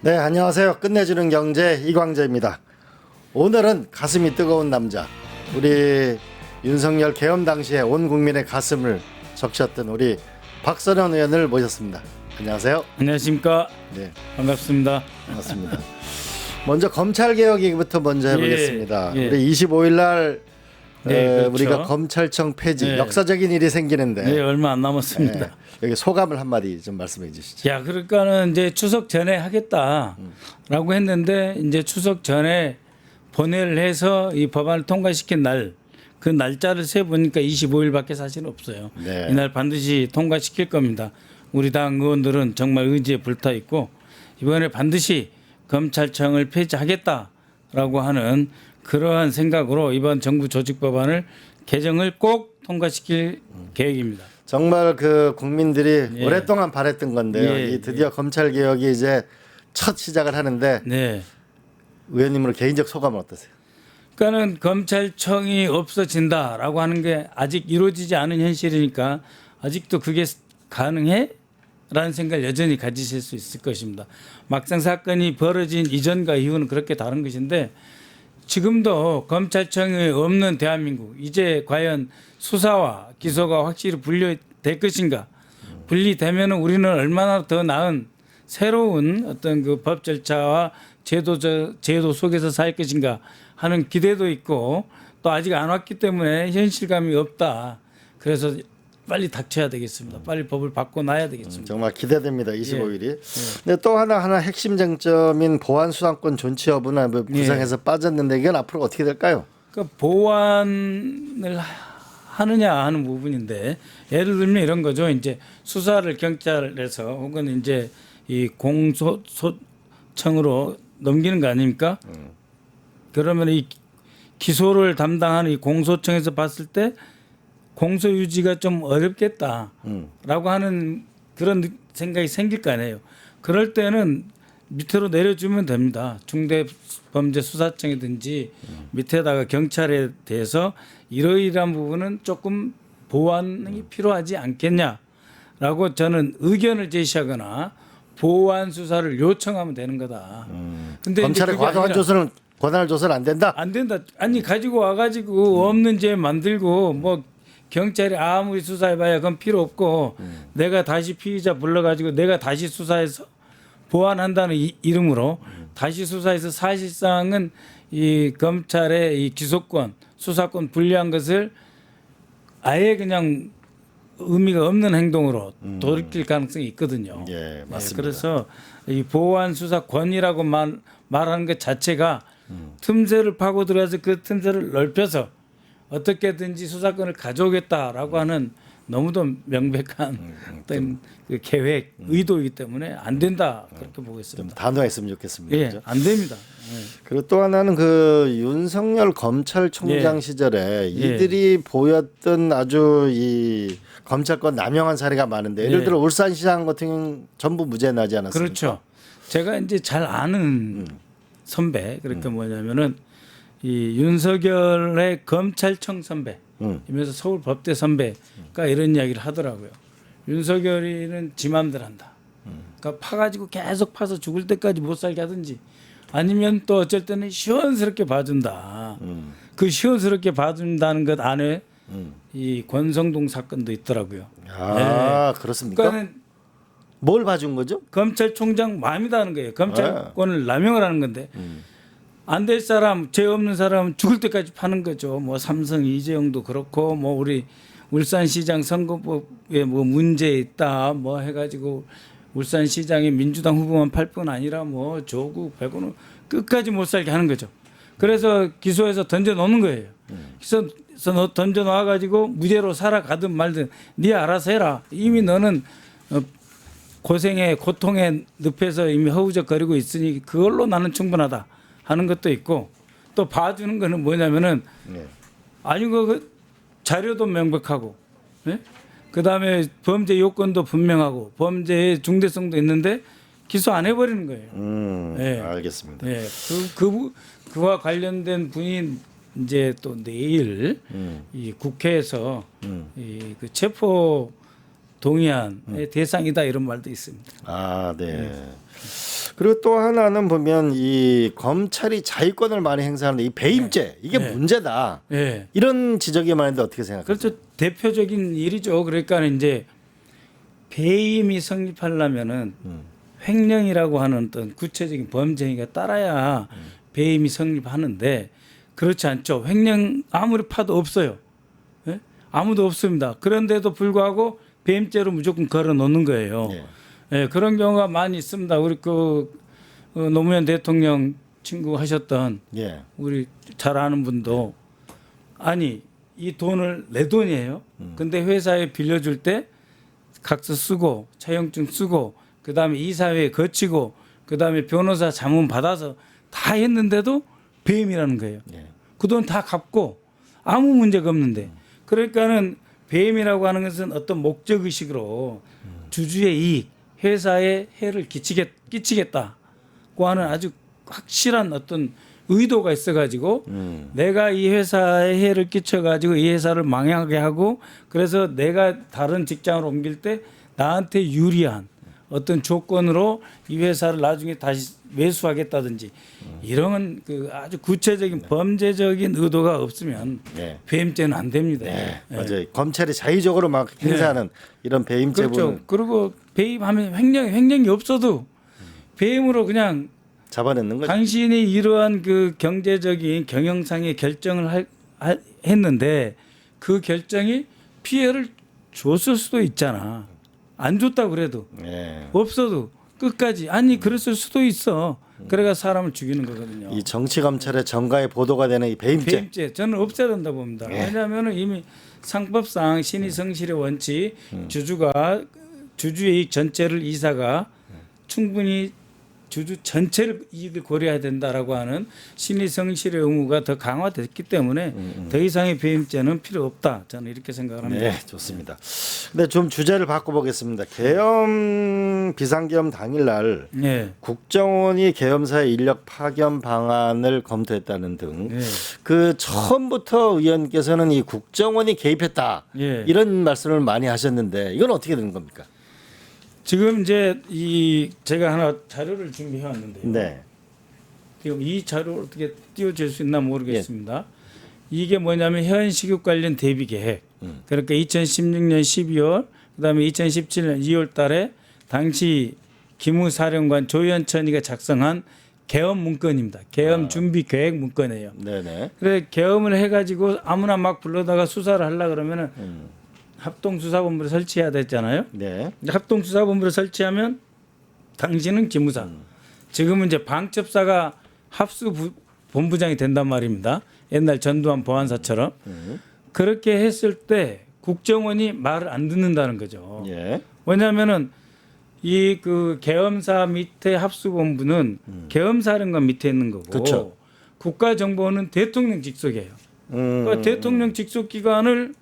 네, 안녕하세요. 끝내주는 경제 이광재입니다. 오늘은 가슴이 뜨거운 남자, 우리 윤석열 계엄 당시에 온 국민의 가슴을 적셨던 우리 박선원 의원을 모셨습니다. 안녕하세요. 안녕하십니까. 네, 반갑습니다. 반갑습니다. 먼저 검찰 개혁 얘기부터 먼저 해보겠습니다. 예. 우리 25일 날 그렇죠. 우리가 검찰청 폐지, 네. 역사적인 일이 생기는데 네, 얼마 안 남았습니다. 네, 여기 소감을 한마디 좀 말씀해 주시죠. 야, 그러니까는 이제 추석 전에 하겠다라고 했는데 이제 추석 전에 본회의를 해서 이 법안을 통과시킨 날, 그 날짜를 세 보니까 25일밖에 사실 없어요. 네. 이날 반드시 통과시킬 겁니다. 우리 당 의원들은 정말 의지에 불타 있고 이번에 반드시 검찰청을 폐지하겠다라고 하는 그러한 생각으로 이번 정부 조직 법안을 개정을 꼭 통과시킬 계획입니다. 정말 그 국민들이 예. 오랫동안 바랬던 건데요. 예, 이 드디어 검찰 개혁이 이제 첫 시작을 하는데 네. 의원님으로 개인적 소감은 어떠세요? 그러니까는 검찰청이 없어진다라고 하는 게 아직 이루어지지 않은 현실이니까 아직도 그게 가능해? 라는 생각을 여전히 가지실 수 있을 것입니다. 막상 사건이 벌어진 이전과 이후는 그렇게 다른 것인데 지금도 검찰청이 없는 대한민국, 이제 과연 수사와 기소가 확실히 분리될 것인가? 분리되면 우리는 얼마나 더 나은 새로운 어떤 그 법 절차와 제도 속에서 살 것인가 하는 기대도 있고 또 아직 안 왔기 때문에 현실감이 없다. 그래서 빨리 닥쳐야 되겠습니다. 빨리 법을 바꿔놔야 되겠습니다. 정말 기대됩니다. 25일이. 근데 또 하나 핵심 쟁점인 보안 수사권 존치 여부나 뭐 부상에서 빠졌는데 이건 앞으로 어떻게 될까요? 그러니까 보완을 하느냐 하는 부분인데 예를 들면 이런 거죠. 이제 수사를 경찰에서 혹은 이제 이 공소청으로 넘기는 거 아닙니까? 그러면 이 기소를 담당하는 이 공소청에서 봤을 때 공소 유지가 좀 어렵겠다라고 하는 그런 생각이 생길 거 아니에요. 그럴 때는 밑으로 내려주면 됩니다. 중대범죄수사청이든지 밑에다가 경찰에 대해서 이러이러한 부분은 조금 보완이 필요하지 않겠냐라고 저는 의견을 제시하거나 보완 수사를 요청하면 되는 거다. 근데 검찰의 과도한 조사는 권한을 줘서는 안 된다. 안 된다. 아니 가지고 와가지고 없는 죄 만들고 뭐 경찰이 아무리 수사해봐야 그건 필요 없고 내가 다시 피의자 불러가지고 내가 다시 수사해서 보완한다는 이름으로 다시 수사해서 사실상은 이 검찰의 이 기소권 수사권 분리한 것을 아예 그냥 의미가 없는 행동으로 돌이킬 가능성이 있거든요. 예, 맞습니다. 그래서 이 보완 수사권이라고 말하는 것 자체가 틈새를 파고 들어가서 그 틈새를 넓혀서 어떻게든지 수사권을 가져오겠다라고 하는 너무도 명백한 어떤 그 계획, 의도이기 때문에 안 된다 그렇게 보고 좀 있습니다. 단호했으면 좋겠습니다. 예, 그죠? 안 됩니다. 그리고 또 하나는 그 윤석열 검찰총장 예. 시절에 이들이 보였던 아주 이 검찰권 남용한 사례가 많은데 예를 예. 들어 울산시장 같은 경우는 전부 무죄 나지 않았습니까? 그렇죠. 제가 이제 잘 아는 선배 그러니까 뭐냐면은 이 윤석열의 검찰청 선배이면서 서울 법대 선배가 이런 이야기를 하더라고요. 윤석열이는 지 맘대로 한다. 그러니까 파가지고 계속 파서 죽을 때까지 못 살게 하든지 아니면 또 어쩔 때는 시원스럽게 봐준다. 그 시원스럽게 봐준다는 것 안에 이 권성동 사건도 있더라고요. 아, 그렇습니까? 그러니까는 뭘 봐준 거죠? 검찰총장 마음이다는 거예요. 검찰권을 남용을 하는 건데 안 될 사람, 죄 없는 사람은 죽을 때까지 파는 거죠. 뭐 삼성 이재용도 그렇고 뭐 우리 울산시장 선거법에 뭐 문제 있다 뭐 해가지고 울산시장에 민주당 후보만 팔 뿐 아니라 뭐 조국 배고는 끝까지 못 살게 하는 거죠. 그래서 기소해서 던져 놓는 거예요. 기소해서 던져 놔가지고 무죄로 살아가든 말든 네 알아서 해라. 이미 너는 고생에 고통의 늪에서 이미 허우적거리고 있으니 그걸로 나는 충분하다 하는 것도 있고 또 봐주는 거는 뭐냐면은 아니 그 자료도 명백하고 그다음에 범죄 요건도 분명하고 범죄의 중대성도 있는데 기소 안 해버리는 거예요. 네. 알겠습니다. 네. 그와 관련된 분이 이제 또 내일 이 국회에서 이 그 체포 동의안의 대상이다 이런 말도 있습니다. 아, 네. 그리고 또 하나는 보면 이 검찰이 자위권을 많이 행사하는데 이 배임죄 이게 문제다. 예. 이런 지적이 많은데 어떻게 생각하세요? 그렇죠. 대표적인 일이죠. 그러니까 이제 배임이 성립하려면은 횡령이라고 하는 어떤 구체적인 범죄 행위가 따라야 배임이 성립하는데 그렇지 않죠. 횡령 아무리 파도 없어요. 예? 아무도 없습니다. 그런데도 불구하고 배임죄로 무조건 걸어 놓는 거예요. 예. 예, 그런 경우가 많이 있습니다. 우리 노무현 대통령 친구 하셨던 예. 우리 잘 아는 분도 아니 이 돈을 내 돈이에요. 근데 회사에 빌려줄 때 각서 쓰고 차용증 쓰고 그다음에 이사회 거치고 그다음에 변호사 자문 받아서 다 했는데도 배임이라는 거예요. 예. 그 돈 다 갚고 아무 문제가 없는데 그러니까는 배임이라고 하는 것은 어떤 목적 의식으로 주주의 이익, 회사에 해를 끼치겠다고 하는 아주 확실한 어떤 의도가 있어가지고 내가 이 회사에 해를 끼쳐가지고 이 회사를 망하게 하고 그래서 내가 다른 직장으로 옮길 때 나한테 유리한 어떤 조건으로 이 회사를 나중에 다시 매수하겠다든지 이런 그 아주 구체적인 범죄적인 의도가 없으면 네. 배임죄는 안 됩니다. 네, 예. 맞아요. 검찰이 자의적으로 막 행사하는 이런 배임죄는 그렇죠. 그리고 배임하면 횡령이 없어도 배임으로 그냥 잡아내는 거죠. 당신이 이러한 그 경제적인 경영상의 결정을 했는데 그 결정이 피해를 줬을 수도 있잖아. 안 줬다 그래도 네. 없어도 끝까지 아니 그랬을 수도 있어. 그래가 사람을 죽이는 거거든요. 이 정치 검찰의 정가에 보도가 되는 이 배임죄. 저는 없애야 된다 봅니다. 네. 왜냐하면 이미 상법상 신의 성실의 원칙 주주가 주주의 이익 전체를 이사가 충분히 주주 전체를 이익을 고려해야 된다라고 하는 신의 성실의 의무가 더 강화됐기 때문에 더 이상의 배임죄는 필요 없다. 저는 이렇게 생각을 합니다. 네, 좋습니다. 근데 좀 주제를 바꿔보겠습니다. 계엄 비상계엄 당일날 네. 국정원이 계엄사의 인력 파견 방안을 검토했다는 등 네. 그 처음부터 의원께서는 이 국정원이 개입했다 네. 이런 말씀을 많이 하셨는데 이건 어떻게 되는 겁니까? 지금 이제 제가 하나 자료를 준비해 왔는데요. 네. 지금 이 자료를 어떻게 띄워줄 수 있나 모르겠습니다. 이게 뭐냐면 현시급 관련 대비 계획. 그러니까 2016년 12월, 그다음에 2017년 2월 달에 당시 기무사령관 조현천이가 작성한 계엄 문건입니다. 계엄 준비 계획 문건이에요. 네네. 그래 계엄을 해가지고 아무나 막 불러다가 수사를 하려 그러면은 합동수사본부를 설치해야 됐잖아요. 네. 합동수사본부를 설치하면 당신은 기무사, 지금은 이제 방첩사가 합수본부장이 된단 말입니다. 옛날 전두환 보안사처럼 그렇게 했을 때 국정원이 말을 안 듣는다는 거죠. 예. 왜냐하면은 이 그 계엄사 밑에 합수본부는 계엄사령관 밑에 있는 거고 그쵸. 국가정보원은 대통령 직속이에요. 그러니까 대통령 직속 기관을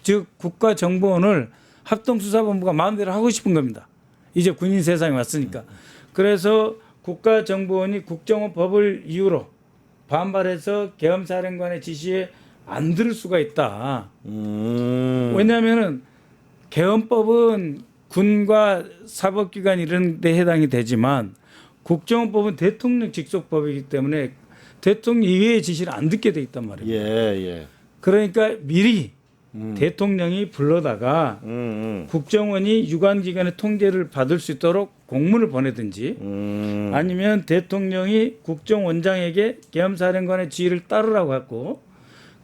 즉 국가정보원을 합동수사본부가 마음대로 하고 싶은 겁니다. 이제 군인 세상에 왔으니까. 그래서 국가정보원이 국정원 법을 이유로 반발해서 계엄사령관의 지시에 안 들을 수가 있다. 왜냐하면은 계엄법은 군과 사법기관 이런 데 해당이 되지만 국정원법은 대통령 직속법이기 때문에 대통령 이외의 지시를 안 듣게 돼 있단 말이에요. 예. 그러니까 미리 대통령이 불러다가 국정원이 유관기관의 통제를 받을 수 있도록 공문을 보내든지 아니면 대통령이 국정원장에게 계엄사령관의 지휘를 따르라고 했고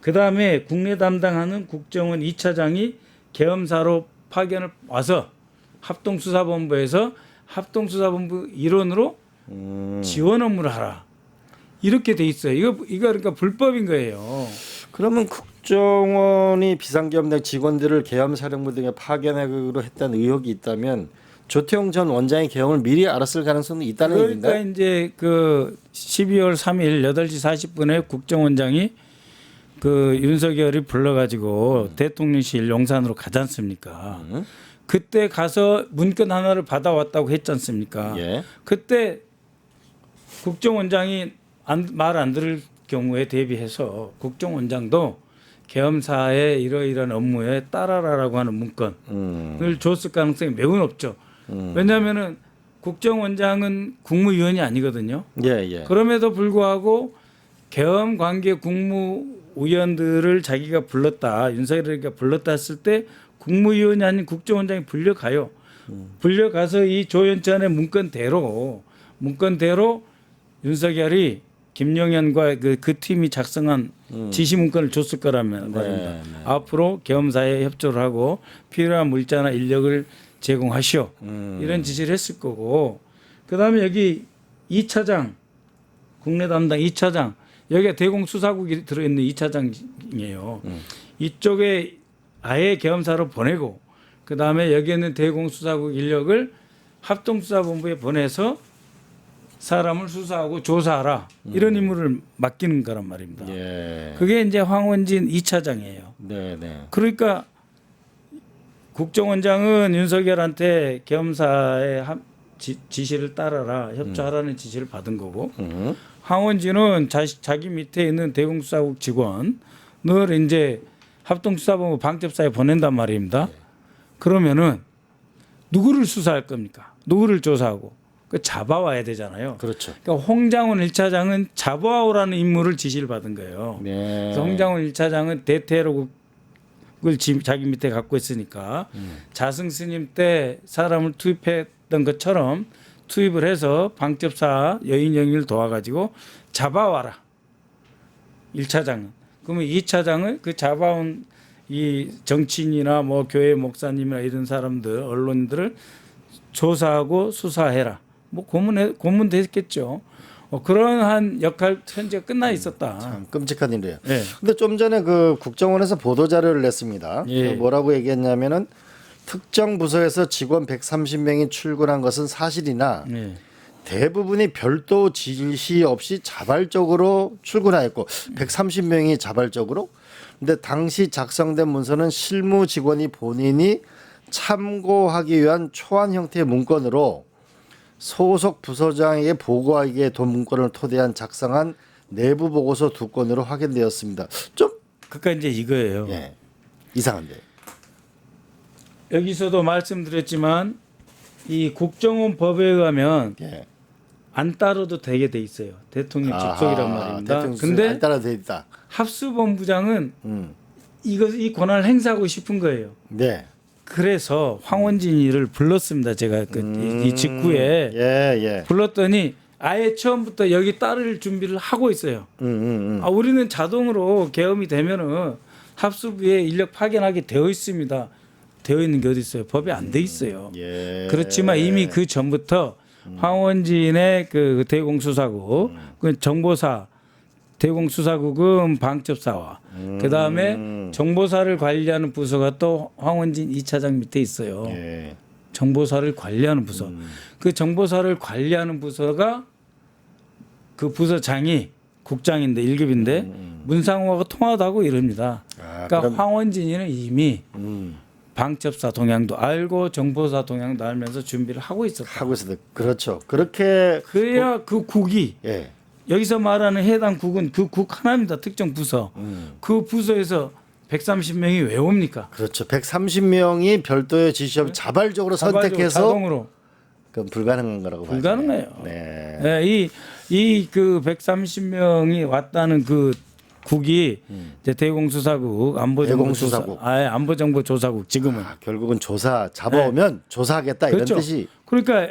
그다음에 국내 담당하는 국정원 2차장이 계엄사로 파견을 와서 합동수사본부에서 합동수사본부 일원으로 지원 업무를 하라. 이렇게 돼 있어요. 이거 그러니까 불법인 거예요. 그러면 국정원이 비상계엄당 직원들을 계엄사령부 등에 파견하기로 했다는 의혹이 있다면 조태용 전 원장의 계엄을 미리 알았을 가능성이 있다는 그러니까 얘기인가요? 이제 그 12월 3일 8시 40분에 국정원장이 그 윤석열이 불러가지고 대통령실 용산으로 가지 않습니까? 그때 가서 문건 하나를 받아왔다고 했지 않습니까? 예. 그때 국정원장이 말 안 들을 경우에 대비해서 국정원장도 계엄사의 이러이러한 업무에 따라라라고 하는 문건을 줬을 가능성이 매우 높죠. 왜냐하면은 국정원장은 국무위원이 아니거든요. 예, 예. 그럼에도 불구하고 계엄 관계 국무위원들을 자기가 불렀다, 윤석열이가 불렀다 했을 때 국무위원이 아닌 국정원장이 불려가요. 불려가서 이 조연천의 문건대로 윤석열이 김용현과 그 팀이 작성한 지시 문건을 줬을 거라면 말입니다. 네. 앞으로 계엄사에 협조를 하고 필요한 물자나 인력을 제공하시오. 이런 지시를 했을 거고, 그다음에 여기 2차장 국내 담당 2차장 여기가 대공수사국이 들어있는 2차장이에요. 이쪽에 아예 계엄사로 보내고, 그다음에 여기에 있는 대공수사국 인력을 합동수사본부에 보내서 사람을 수사하고 조사하라, 이런 임무를 맡기는 거란 말입니다. 예. 그게 이제 황원진 2차장이에요. 네, 네. 그러니까 국정원장은 윤석열한테 계엄사의 지시를 따라라, 협조하라는 지시를 받은 거고, 황원진은 자기 밑에 있는 대공수사국 직원을 이제 합동수사본부 방첩사에 보낸단 말입니다. 그러면은 누구를 수사할 겁니까? 누구를 조사하고? 그 잡아와야 되잖아요. 그렇죠. 그러니까 홍장훈 1차장은 잡아오라는 임무를 지시를 받은 거예요. 네. 그래서 홍장훈 1차장은 대테러국을 자기 밑에 갖고 있으니까 자승 스님 때 사람을 투입했던 것처럼 투입을 해서 방첩사 여인 영위를 도와가지고 잡아와라. 1차장은. 그러면 2차장은 그 잡아온 이 정치인이나 뭐 교회 목사님이나 이런 사람들, 언론들을 조사하고 수사해라. 뭐 고문 됐겠죠. 그러한 역할 현재가 끝나 있었다. 참 끔찍한 일이에요. 네. 근데 좀 전에 그 국정원에서 보도 자료를 냈습니다. 예. 뭐라고 얘기했냐면은 특정 부서에서 직원 130명이 출근한 것은 사실이나 네. 대부분이 별도 지시 없이 자발적으로 출근하였고 130명이 자발적으로. 근데 당시 작성된 문서는 실무 직원이 본인이 참고하기 위한 초안 형태의 문건으로 소속 부서장에게 보고하기 위해 돈 문건을 토대한 작성한 내부 보고서 2건으로 확인되었습니다. 좀 그러니까 이제 이거예요. 예, 이상한데. 여기서도 말씀드렸지만 이 국정원 법에 의하면 예. 안 따라도 되게 돼 있어요. 대통령 직속이란 말입니다. 근데 근데 안 따라 돼 있다. 합수본부장은 이 권한을 행사하고 싶은 거예요. 네. 그래서 황원진이를 불렀습니다. 제가 이 직후에 예. 불렀더니 아예 처음부터 여기 따를 준비를 하고 있어요. 우리는 자동으로 계엄이 되면은 합수부에 인력 파견하게 되어 있습니다. 되어 있는 게 어디 있어요? 법에 안 돼 있어요. 예. 그렇지만 이미 그 전부터 황원진의 그 대공수사국, 그 정보사 대공수사국은 방첩사와 그 다음에 정보사를 관리하는 부서가 또 황원진 2차장 밑에 있어요. 예. 정보사를 관리하는 부서. 그 정보사를 관리하는 부서가 그 부서장이 국장인데 1급인데 문상호하고 통화하다고 이럽니다. 그러니까 그럼- 황원진이는 이미 방첩사 동향도 알고 정보사 동향도 알면서 준비를 하고 있었다. 하고 있어도 그렇죠. 그렇게 그래야 그 국이 예. 여기서 말하는 해당 국은 그 국 하나입니다. 특정 부서. 그 부서에서 130명이 왜 옵니까? 그렇죠. 130명이 별도의 지시 없이 자발적으로 선택해서 자동으로 그건 불가능한 거라고 봐요. 불가능해요. 네. 네, 이 그 130명이 왔다는 그 국이 이제 대공수사국, 대공수사국. 안보정보조사국 지금은 결국은 조사 잡아오면 조사하겠다 그렇죠. 이런 뜻이. 그러니까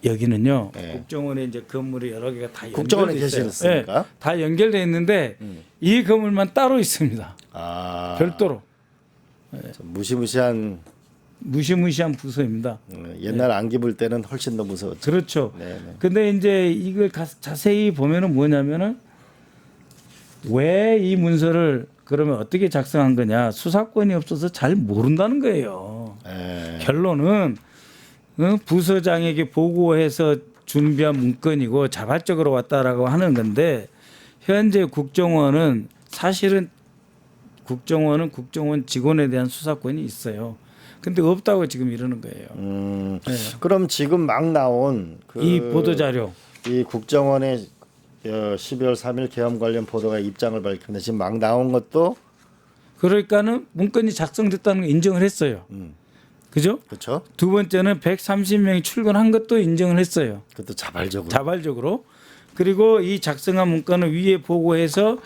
여기는요 네. 국정원에 이제 건물이 여러 개가 다 국정원에 연결돼 있어요. 계시니까. 다 연결돼 있는데 이 건물만 따로 있습니다. 별도로 무시무시한 무시무시한 부서입니다. 옛날 안기 볼 때는 훨씬 더 무서웠죠. 그렇죠. 네. 근데 이제 이걸 자세히 보면은 뭐냐면은 왜 이 문서를 그러면 어떻게 작성한 거냐? 수사권이 없어서 잘 모른다는 거예요. 예. 결론은 부서장에게 보고해서 준비한 문건이고 자발적으로 왔다라고 하는 건데 현재 국정원은 사실은 국정원 직원에 대한 수사권이 있어요. 근데 없다고 지금 이러는 거예요. 네. 그럼 지금 막 나온 이 보도 자료. 이 국정원의 12월 3일 계엄 관련 보도가 입장을 밝혔는데 지금 막 나온 것도 그러니까는 문건이 작성됐다는 걸 인정을 했어요. 그죠? 그렇죠. 두 번째는 130명이 출근한 것도 인정을 했어요. 그것도 자발적으로. 자발적으로. 그리고 이 작성한 문건을 위에 보고해서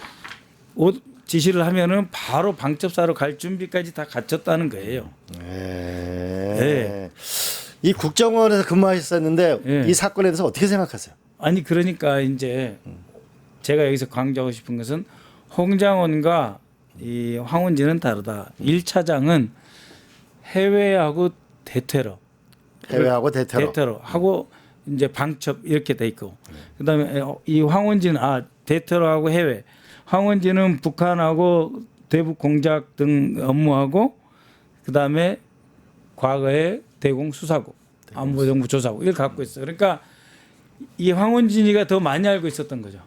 지시를 하면은 바로 방첩사로 갈 준비까지 다 갖췄다는 거예요. 네. 이 국정원에서 근무하셨었는데 네. 이 사건에 대해서 어떻게 생각하세요? 아니 그러니까 이제 제가 여기서 강조하고 싶은 것은 홍장원과 이 황원진은 다르다. 1차장은 해외하고 대테러, 해외하고 대테러. 하고 이제 방첩 이렇게 돼 있고, 그다음에 이 황원진은 대테러하고 해외. 황원진은 북한하고 대북 공작 등 업무하고, 그다음에 과거에 대공 수사국, 안보정부 조사국 이걸 갖고 있어요. 그러니까 이 황원진이가 더 많이 알고 있었던 거죠.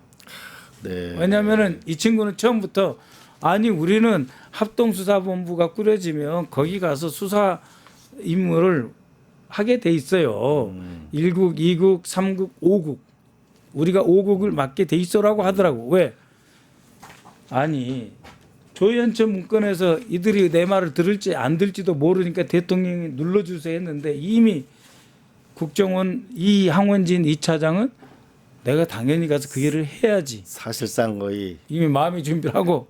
네. 왜냐하면은 이 친구는 처음부터 아니 우리는 합동수사본부가 꾸려지면 거기 가서 수사 임무를 하게 돼 있어요. 1국, 2국, 3국, 5국. 우리가 5국을 맡게 돼 있어라고 하더라고. 왜? 아니 조현천 문건에서 이들이 내 말을 들을지 안 들을지도 모르니까 대통령이 눌러주세요 했는데 이미 국정원 이 황원진 2차장은 내가 당연히 가서 그 일을 해야지. 사실상 거의 이미 마음의 준비를 하고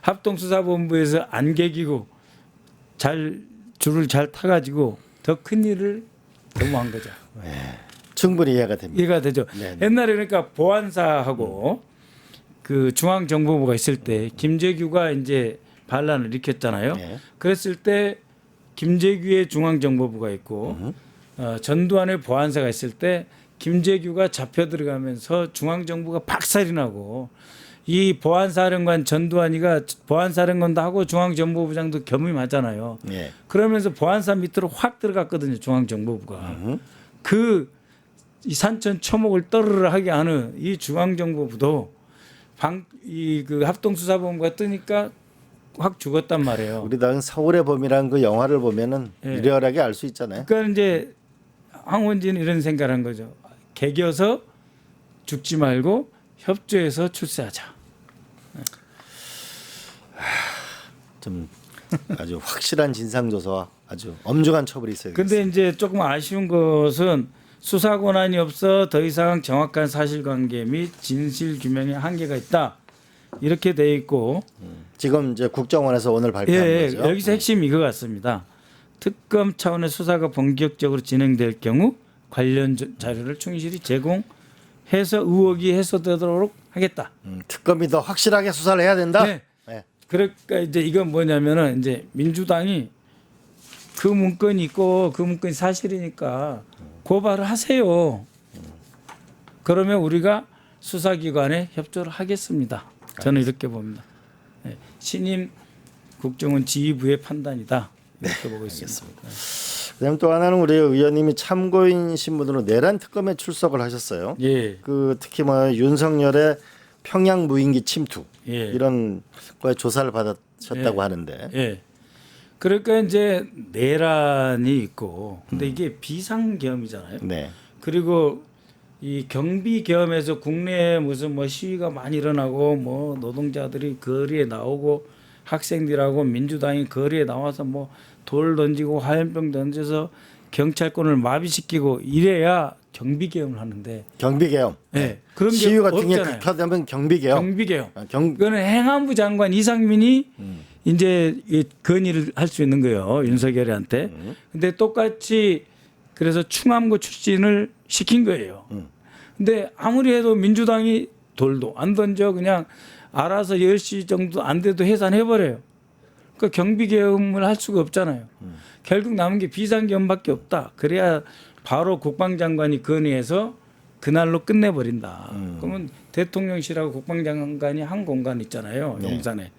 합동수사본부에서 안 개기고 줄을 잘 타가지고 더 큰 일을 도모한 거죠. 충분히 이해가 됩니다. 이해가 되죠. 네네. 옛날에 그러니까 보안사하고 그 중앙정보부가 있을 때 김재규가 이제 반란을 일으켰잖아요. 네. 그랬을 때 김재규의 중앙정보부가 있고 전두환의 보안사가 있을 때 김재규가 잡혀 들어가면서 중앙정부가 박살이 나고 이 보안사령관 전두환이가 보안사령관도 하고 중앙정보부장도 겸임하잖아요. 네. 그러면서 보안사 밑으로 확 들어갔거든요. 중앙정보부가. 그 이 산천 초목을 떠르르 하게 하는 이 중앙정보부도 그 합동수사본부가 뜨니까 확 죽었단 말이에요. 우리 당은 서울의 봄이라는 그 영화를 보면은 네. 일리얼하게 알 수 있잖아요. 그러니까 이제 황원진은 이런 생각을 한 거죠. 개겨서 죽지 말고 협조해서 출세하자. 좀 아주 확실한 진상 조사와 아주 엄중한 처벌이 있어야 근데 되겠습니다. 이제 조금 아쉬운 것은 수사 권한이 없어 더 이상 정확한 사실관계 및 진실 규명에 한계가 있다. 이렇게 돼 있고 지금 이제 국정원에서 오늘 발표한 예, 거죠. 여기서 핵심이 이거 같습니다. 특검 차원의 수사가 본격적으로 진행될 경우 관련 자료를 충실히 제공해서 의혹이 해소되도록 하겠다. 특검이 더 확실하게 수사를 해야 된다. 네. 네. 그러니까 이제 이건 뭐냐면은 이제 민주당이 그 문건이 있고 그 문건이 사실이니까 고발을 하세요. 그러면 우리가 수사기관에 협조를 하겠습니다. 저는 이렇게 봅니다. 네. 신임 국정원 지휘부의 판단이다. 이렇게 보고 있습니다. 그다음 또 하나는 우리 의원님이 참고인 신분으로 내란 특검에 출석을 하셨어요. 예. 그 특히 뭐 윤석열의 평양 무인기 침투 예. 이런 거에 조사를 받으셨다고 하는데. 예. 그러니까 이제 내란이 있고, 근데 이게 비상계엄이잖아요. 네. 그리고 이 경비계엄에서 국내에 무슨 뭐 시위가 많이 일어나고 뭐 노동자들이 거리에 나오고 학생들하고 민주당이 거리에 나와서 뭐 돌 던지고 화염병 던져서 경찰권을 마비시키고 이래야 경비계엄을 하는데. 경비계엄. 예. 그런 게 시위 같은 게 없잖아요. 극화되면 경비계엄. 경비계엄. 경 그거는 행안부 장관 이상민이 이제 이 건의를 할 수 있는 거예요. 윤석열이한테. 근데 똑같이 그래서 충암고 출신을 시킨 거예요. 근데 아무리 해도 민주당이 돌도 안 던져 그냥 알아서 10시 정도 안 돼도 해산해버려요. 그러니까 경비계엄을 할 수가 없잖아요. 결국 남은 게 비상계엄밖에 없다. 그래야 바로 국방장관이 건의해서 그날로 끝내버린다. 그러면 대통령실하고 국방장관이 한 공간 있잖아요. 네. 용산에.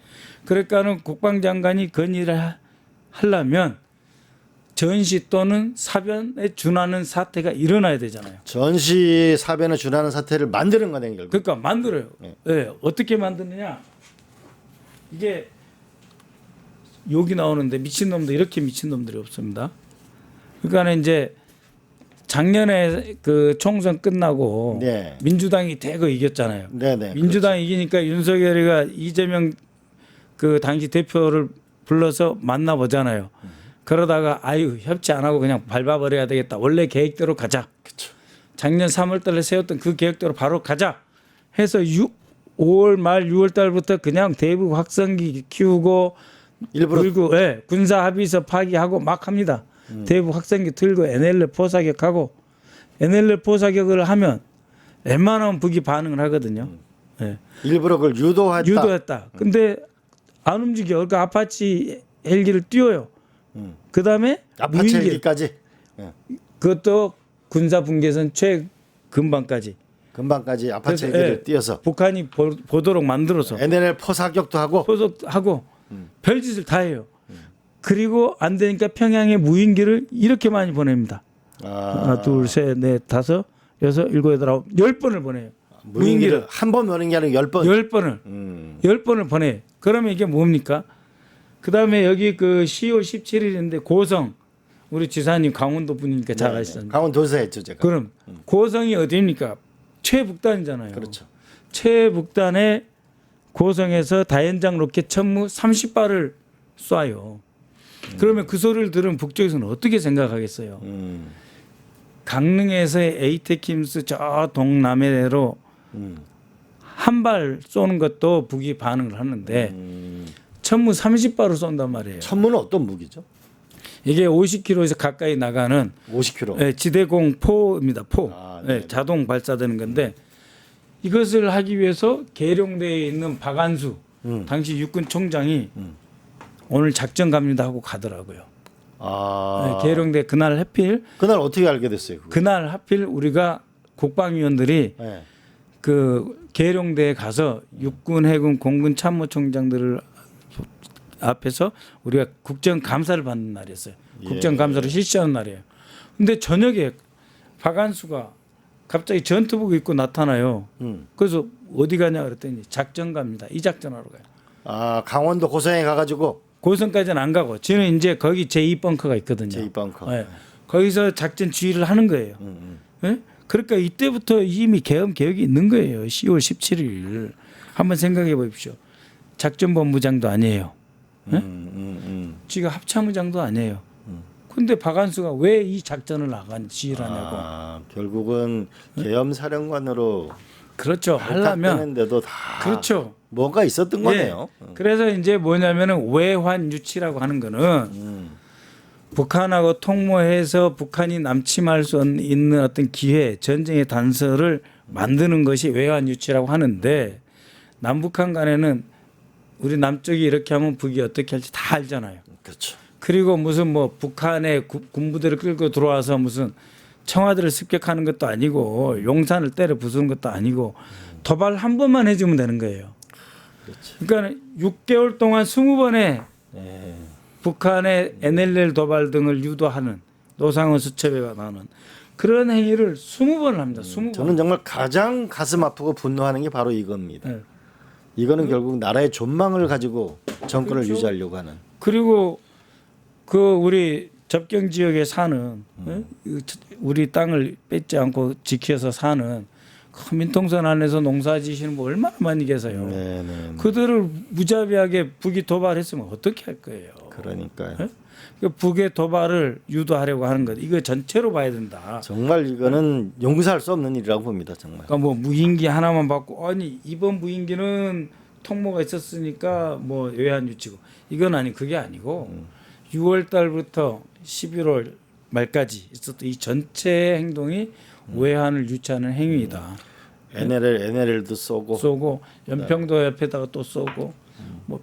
그러니까는 국방장관이 건의를 하려면 전시 또는 사변에 준하는 사태가 일어나야 되잖아요. 전시 사변에 준하는 사태를 만드는 거네 결국. 그러니까 만들어요. 네. 네. 어떻게 만드느냐? 이게 욕이 나오는데 미친놈도 이렇게 미친놈들이 없습니다. 그러니까 이제 작년에 그 총선 끝나고 네. 민주당이 대거 이겼잖아요. 네네. 민주당이 이기니까 윤석열이가 이재명 그 당시 대표를 불러서 만나보잖아요. 그러다가 아유 협치 안 하고 그냥 밟아버려야 되겠다. 원래 계획대로 가자. 그쵸. 작년 3월달에 세웠던 그 계획대로 바로 가자. 해서 5월 말 6월 달부터 그냥 대북 확성기 키우고 일부러 그리고 군사 합의서 파기하고 막 합니다. 대북 확성기 틀고 NLL 포사격하고 NLL 포사격을 하면 웬만하면 북이 반응을 하거든요. 예. 일부러 그걸 유도했다. 유도했다. 근데 안 움직여. 그러니까 아파치 헬기를 띄워요. 그다음에 아파치 무인기 헬기까지. 예. 그것도 군사 분계선 최근방까지. 금방까지 아파치 그래서, 헬기를 띄어서 북한이 보도록 만들어서 NLL 포사격도 하고 포석하고 별짓을 다 해요. 그리고 안 되니까 평양에 무인기를 이렇게 많이 보냅니다. 하나, 둘, 셋, 넷, 다섯, 여섯, 일곱, 여덟, 아홉, 10번을 보내요. 무인기를 한 번 보는 게 아니라 10번. 10번을. 10번을 보내. 그러면 이게 뭡니까? 그다음에 여기 그 10월 17일인데 고성 우리 지사님 강원도 분이니까 잘 아시잖아요. 강원도에서 했죠, 제가. 그럼 고성이 어디입니까? 최북단이잖아요. 그렇죠. 최북단의 고성에서 다연장 로켓 천무 30발을 쏴요. 그러면 그 소리를 들은 북쪽에서는 어떻게 생각하겠어요? 강릉에서의 에이테킴스 저 동남해로 한 발 쏘는 것도 북이 반응을 하는데 천무 30발을 쏜단 말이에요. 천문은 어떤 무기죠? 이게 50km에서 가까이 나가는 50km. 지대공 포입니다. 포. 네. 자동 발사되는 건데 이것을 하기 위해서 계룡대에 있는 박안수 당시 육군 총장이 오늘 작전 갑니다 하고 가더라고요. 계룡대 그날 하필 그날 어떻게 알게 됐어요? 그거? 그날 하필 우리가 국방위원들이 네. 그 계룡대에 가서 육군, 해군, 공군 참모총장들을 앞에서 우리가 국정감사를 받는 날이었어요. 국정감사를 실시하는 날이에요. 근데 저녁에 박안수가 갑자기 전투복 입고 나타나요. 그래서 어디 가냐 그랬더니 작전 갑니다. 이 작전하러 가요. 강원도 고성에 가가지고 고성까지는 안 가고 저는 이제 거기 제2벙커가 있거든요. 제2벙커. 네. 거기서 작전 지휘를 하는 거예요. 네? 그러니까 이때부터 이미 계획이 있는 거예요. 10월 17일 한번 생각해 보십시오. 작전본부장도 아니에요. 네? 지가 합참의장도 아니에요. 근데 박안수가 왜 이 작전을 나간 지휘를 하냐고. 결국은 계엄사령관으로 그렇죠. 하려면 발탁되는데도 다 그렇죠. 뭔가 있었던 거네요. 그래서 이제 뭐냐면은 외환유치라고 하는 거는 북한하고 통모해서 북한이 남침할 수 있는 어떤 기회, 전쟁의 단서를 만드는 것이 외환유치라고 하는데 남북한 간에는 우리 남쪽이 이렇게 하면 북이 어떻게 할지 다 알잖아요. 그렇죠. 그리고 무슨 뭐 북한의 군부대를 끌고 들어와서 무슨 청와대를 습격하는 것도 아니고 용산을 때려 부수는 것도 아니고 도발 한 번만 해주면 되는 거예요. 그러니까 6개월 동안 20번의 북한의 NLL 도발 등을 유도하는 노상원 수첩에가 나오는 그런 행위를 20번을 합니다. 20번. 저는 정말 가장 가슴 아프고 분노하는 게 바로 이겁니다. 이거는 결국 나라의 존망을 가지고 정권을 그렇죠. 유지하려고 하는. 그리고 그 우리 접경 지역에 사는 우리 땅을 뺏지 않고 지켜서 사는 그 민통선 안에서 농사 지시는 분 얼마나 많이 계세요. 그들을 무자비하게 북이 도발했으면 어떻게 할 거예요. 그러니까요. 네? 북의 도발을 유도하려고 하는 것 이거 전체로 봐야 된다. 정말 이거는 용서할 수 없는 일이라고 봅니다. 정말. 그러니까 뭐 무인기 하나만 받고 아니 이번 무인기는 통모가 있었으니까 뭐 외환유치고 이건 아니 그게 아니고 6월 달부터 11월 말까지 있었던 이 전체 행동이 외환을 유치하는 행위이다. NLL도 쏘고 연평도 옆에다가 또 쏘고 뭐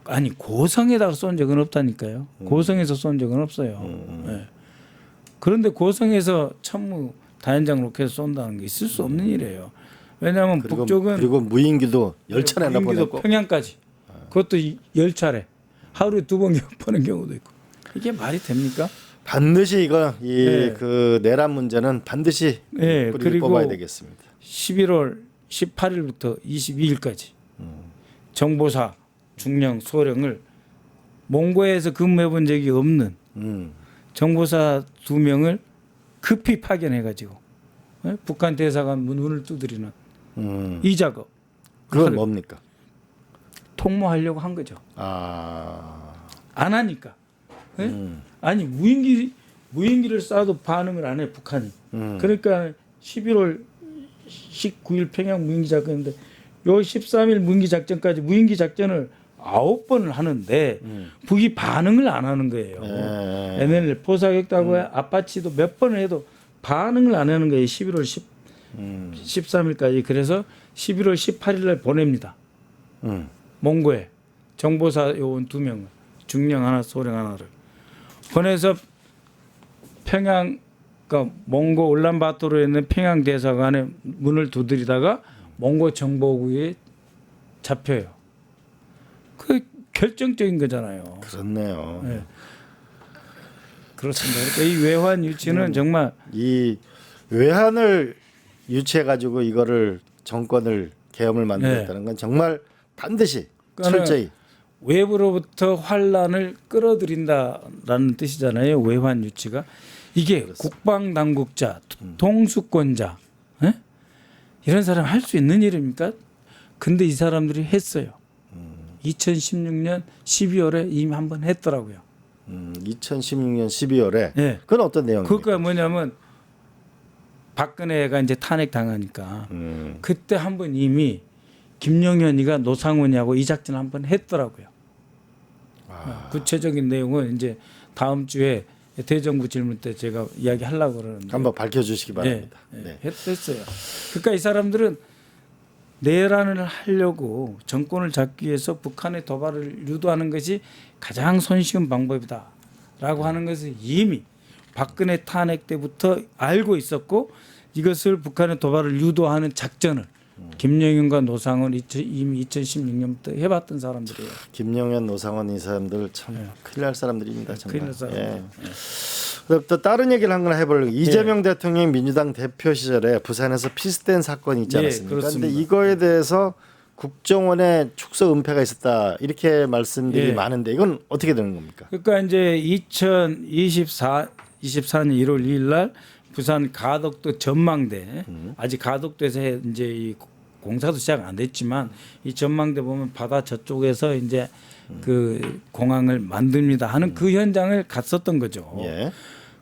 아니 고성에다가 쏜 적은 없다니까요. 고성에서 쏜 적은 없어요. 네. 그런데 고성에서 천무 다연장 로켓 쏜다는 게 있을 수 없는 일이에요. 왜냐하면 북쪽은 그리고 무인기도 10차례나 보냈고 평양까지 그것도 10차례 하루에 2번 보는 경우도 있고 이게 말이 됩니까? 반드시 이거 그 내란 문제는 반드시 뿌리를 그리고 뽑아야 되겠습니다. 11월 18일부터 22일까지 정보사 중령 소령을 몽고에서 근무해 본 적이 없는 정보사 2명을 급히 파견해 가지고 북한 대사관 문을 두드리는 이 작업. 그건 뭡니까? 통모하려고 한 거죠. 아, 안 하니까. 예? 아니 무인기를 쏴도 반응을 안 해 북한이. 그러니까 11월 19일 평양 무인기 작전인데 요 13일 무인기 작전까지 무인기 작전을 9번을 하는데 북이 반응을 안 하는 거예요. NLL 포사격도 하고 아파치도 몇 번을 해도 반응을 안 하는 거예요. 11월 13일까지. 그래서 11월 18일 날 보냅니다. 몽고에 정보사 요원 2명을 중령 하나 소령 하나를 보내서 평양 그러니까 몽고 울란바토르에 있는 평양 대사관의 문을 두드리다가 몽고 정보국에 잡혀요. 그 결정적인 거잖아요. 그렇네요. 네. 그렇습니다. 그러니까 이 외환 유치는 정말 이 외환을 유치해 가지고 이거를 정권을 계엄을 만들었다는 건 정말 반드시 철저히 외부로부터 환란을 끌어들인다라는 뜻이잖아요. 외환 유치가 이게 국방 당국자, 통수권자 이런 사람 할 수 있는 일입니까? 근데 이 사람들이 했어요. 2016년 12월에 이미 한번 했더라고요. 2016년 12월에 네. 그건 어떤 내용입니까? 그거 뭐냐면 박근혜가 이제 탄핵 당하니까 그때 한번 이미 김용현이가 노상원이하고 이 작전 한번 했더라고요. 구체적인 내용은 이제 다음 주에 대정부 질문 때 제가 이야기하려고 그러는데 한번 밝혀주시기 바랍니다. 네. 했어요. 그러니까 이 사람들은 내란을 하려고 정권을 잡기 위해서 북한의 도발을 유도하는 것이 가장 손쉬운 방법이다라고 하는 것을 이미 박근혜 탄핵 때부터 알고 있었고 이것을 북한의 도발을 유도하는 작전을 김영현과 노상원 이미 2016년부터 해봤던 사람들이에요. 김영현, 노상원 이 사람들 참 큰일 날 사람들입니다. 정말. 큰일 날 사람들. 예. 그럼 또 다른 얘기를 하나 해보려고. 이재명 대통령이 민주당 대표 시절에 부산에서 피습된 사건이 있지 않았습니까? 그런데 이거에 대해서 국정원에 축소 은폐가 있었다 이렇게 말씀들이 많은데 이건 어떻게 되는 겁니까? 그러니까 이제 2024년 1월 2일 날 부산 가덕도 전망대 아직 가덕도에서 이제 이 공사도 시작 안 됐지만 이 전망대 보면 바다 저쪽에서 이제 그 공항을 만듭니다 하는 그 현장을 갔었던 거죠. 예.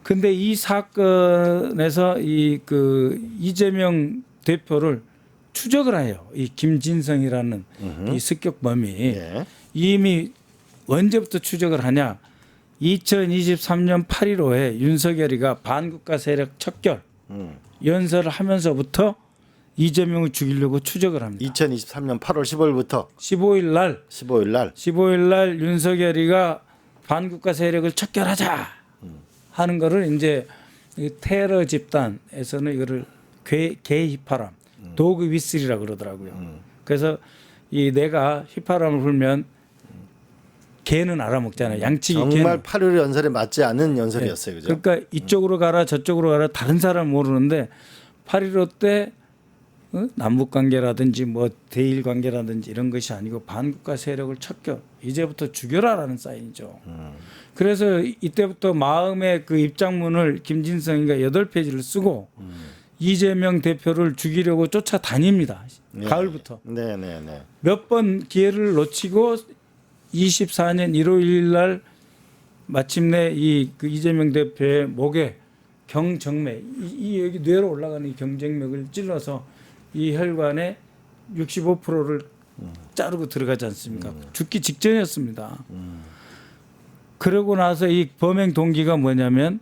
근데 이 사건에서 이 그 이재명 대표를 추적을 해요. 이 김진성이라는 이 습격범이 예. 이미 언제부터 추적을 하냐? 2023년 8일 5에 윤석열이가 반국가 세력 척결 연설을 하면서부터 이재명을 죽이려고 추적을 합니다. 2023년 8월 15일부터 15일 날 윤석열이가 반국가 세력을 척결하자 하는 거를 이제 이 테러 집단에서는 이거를 개 휘파람 도그 위슬이라고 그러더라고요. 그래서 이 내가 휘파람을 불면 개는 알아먹잖아요. 양치기 정말 개는. 8.15 연설에 맞지 않는 연설이었어요. 그죠? 그러니까 이쪽으로 가라 저쪽으로 가라 다른 사람 모르는데 8.15 때 남북관계라든지 뭐 대일관계라든지 이런 것이 아니고 반국가 세력을 척결 이제부터 죽여라라는 사인이죠. 그래서 이때부터 마음의 그 입장문을 김진성이가 8페이지를 쓰고 이재명 대표를 죽이려고 쫓아다닙니다. 가을부터. 네네네. 몇 번 기회를 놓치고 24년 1월 1일 날 마침내 그 이재명 대표의 목에 경정맥 이 여기 뇌로 올라가는 이 경정맥을 찔러서 이 혈관의 65%를 자르고 들어가지 않습니까? 죽기 직전이었습니다. 그러고 나서 이 범행 동기가 뭐냐면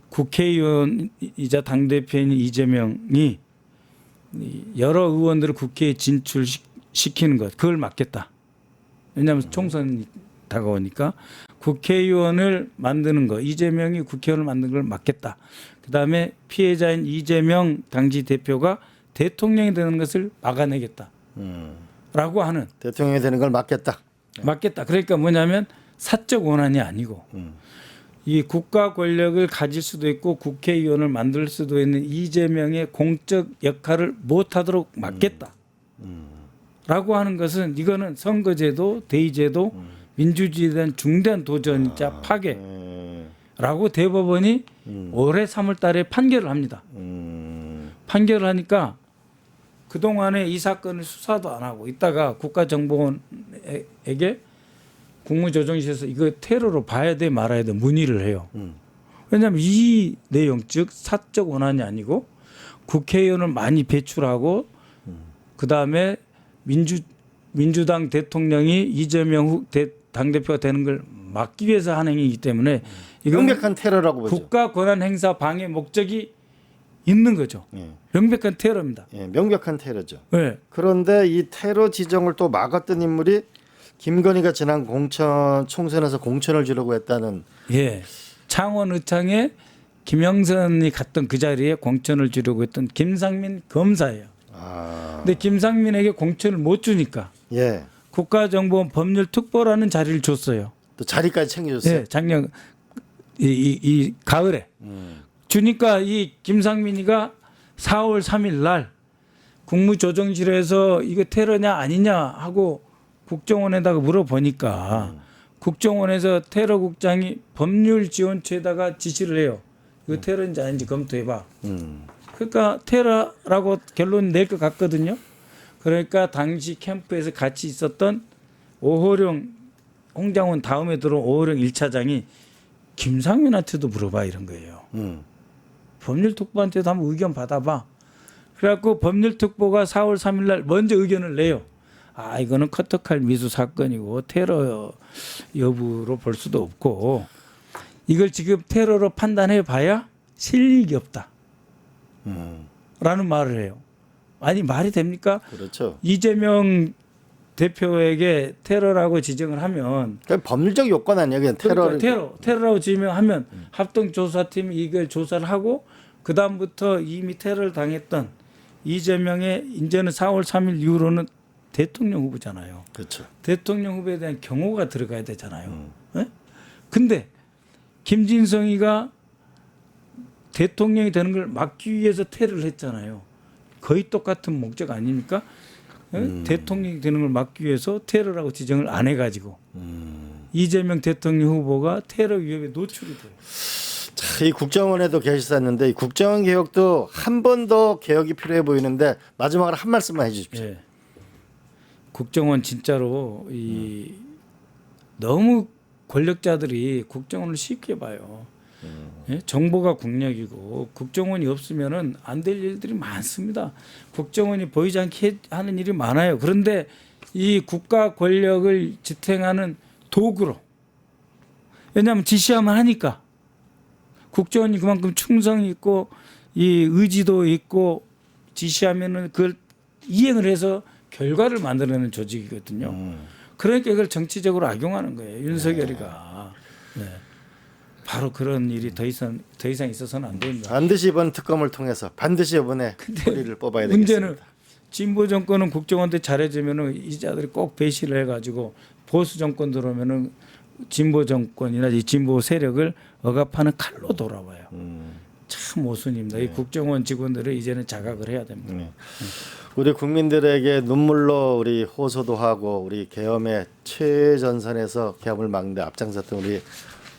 국회의원이자 당대표인 이재명이 여러 의원들을 국회에 진출시키는 것 그걸 막겠다. 왜냐하면 총선이 다가오니까 국회의원을 만드는 거 이재명이 국회의원을 만드는 걸 막겠다. 그다음에 피해자인 이재명 당시 대표가 대통령이 되는 것을 막아내겠다. 라고 하는 대통령이 되는 걸 막겠다. 막겠다. 그러니까 뭐냐면 사적 원한이 아니고 이 국가 권력을 가질 수도 있고 국회의원을 만들 수도 있는 이재명의 공적 역할을 못하도록 막겠다. 라고 하는 것은 이거는 선거제도, 대의제도, 민주주의에 대한 중대한 도전이자 파괴라고 대법원이 올해 3월 달에 판결을 합니다. 판결을 하니까 그동안에 이 사건을 수사도 안 하고 있다가 국가정보원에게 국무조정실에서 이거 테러로 봐야 돼 말아야 돼 문의를 해요. 왜냐하면 이 내용 즉 사적 원한이 아니고 국회의원을 많이 배출하고 그다음에 민주당 대통령이 이재명 당대표가 되는 걸 막기 위해서 한 행위이기 때문에 이건 명백한 테러라고 보죠. 국가 권한 행사 방해 목적이 있는 거죠. 예. 명백한 테러입니다. 예, 명백한 테러죠. 네. 그런데 이 테러 지정을 또 막았던 인물이 김건희가 지난 공천 총선에서 공천을 주려고 했다는. 예. 창원의창에 김영선이 갔던 그 자리에 공천을 주려고 했던 김상민 검사예요. 근데 김상민에게 공천을 못 주니까 예. 국가정보원 법률특보라는 자리를 줬어요. 또 자리까지 챙겨줬어요. 예, 작년 이 가을에 주니까 이 김상민이가 4월 3일 날 국무조정실에서 이거 테러냐 아니냐 하고 국정원에다가 물어보니까 국정원에서 테러국장이 법률지원처에다가 지시를 해요. 이거 테러인지 아닌지 검토해봐. 그러니까 테러라고 결론 낼 것 같거든요. 그러니까 당시 캠프에서 같이 있었던 오호령 홍장원 다음에 들어온 오호령 1차장이 김상민한테도 물어봐 이런 거예요. 법률특보한테도 한번 의견 받아봐. 그래갖고 법률특보가 4월 3일 날 먼저 의견을 내요. 아 이거는 커터칼 미수 사건이고 테러 여부로 볼 수도 없고 이걸 지금 테러로 판단해 봐야 실익이 없다. 라는 말을 해요. 아니 말이 됩니까? 그렇죠. 이재명 대표에게 테러라고 지정을 하면 그러니까 법률적 요건 아니에요. 그냥 테러라고 지명하면 합동조사팀이 이걸 조사를 하고 그 다음부터 이미 테러를 당했던 이재명의 이제는 4월 3일 이후로는 대통령 후보잖아요. 그렇죠. 대통령 후보에 대한 경호가 들어가야 되잖아요. 예? 근데 김진성이가 대통령이 되는 걸 막기 위해서 테러를 했잖아요. 거의 똑같은 목적 아닙니까? 예? 대통령이 되는 걸 막기 위해서 테러라고 지정을 안 해가지고 이재명 대통령 후보가 테러 위협에 노출이 돼요. 자, 이 국정원에도 계셨었는데 이 국정원 개혁도 한 번 더 개혁이 필요해 보이는데 마지막으로 한 말씀만 해주십시오. 예. 국정원 진짜로 너무 권력자들이 국정원을 쉽게 봐요. 예? 정보가 국력이고 국정원이 없으면은 안 될 일들이 많습니다. 국정원이 보이지 않게 하는 일이 많아요. 그런데 이 국가 권력을 지탱하는 도구로 왜냐하면 지시하면 하니까 국정원이 그만큼 충성이 있고 이 의지도 있고 지시하면은 그걸 이행을 해서 결과를 만들어내는 조직이거든요. 그러니까 이걸 정치적으로 악용하는 거예요. 윤석열이가. 네. 바로 그런 일이 더 이상 있어서는 안 됩니다. 반드시 이번 특검을 통해서 반드시 이번에 뿌리를 뽑아야 되겠습니다. 문제는 진보 정권은 국정원한테 잘해주면은 이자들이 꼭 배신을 해가지고 보수 정권 들어오면은 진보 정권이나 이 진보 세력을 억압하는 칼로 돌아와요. 참 모순입니다. 이 국정원 직원들을 이제는 자각을 해야 됩니다. 우리 국민들에게 눈물로 우리 호소도 하고 우리 계엄의 최전선에서 계엄을 막는 데 앞장섰던 우리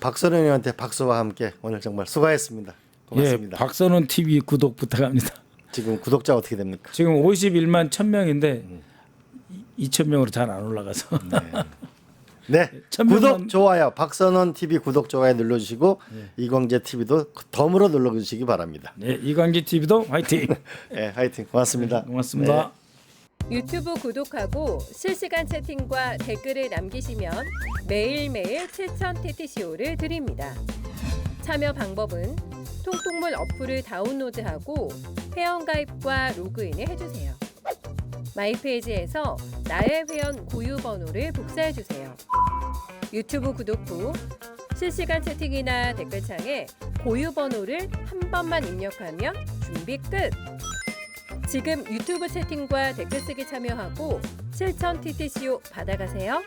박선원 의원한테 박수와 함께 오늘 정말 수고하셨습니다. 고맙습니다. 예, 박선원 TV 구독 부탁합니다. 지금 구독자 어떻게 됩니까? 지금 51만 1000명인데 2000명으로 잘 안 올라가서. 네, 1000명만 구독 좋아요. 박선원 TV 구독 좋아요 눌러주시고 이광재 TV도 덤으로 눌러주시기 바랍니다. 네, 이광재 TV도 화이팅. 네, 화이팅. 고맙습니다. 고맙습니다. 유튜브 구독하고 실시간 채팅과 댓글을 남기시면 매일매일 7천 TTCO를 드립니다. 참여 방법은 통통물 어플을 다운로드하고 회원가입과 로그인을 해주세요. 마이페이지에서 나의 회원 고유 번호를 복사해주세요. 유튜브 구독 후 실시간 채팅이나 댓글창에 고유 번호를 한 번만 입력하면 준비 끝! 지금 유튜브 채팅과 댓글 쓰기 참여하고 실천 TTCO 받아가세요.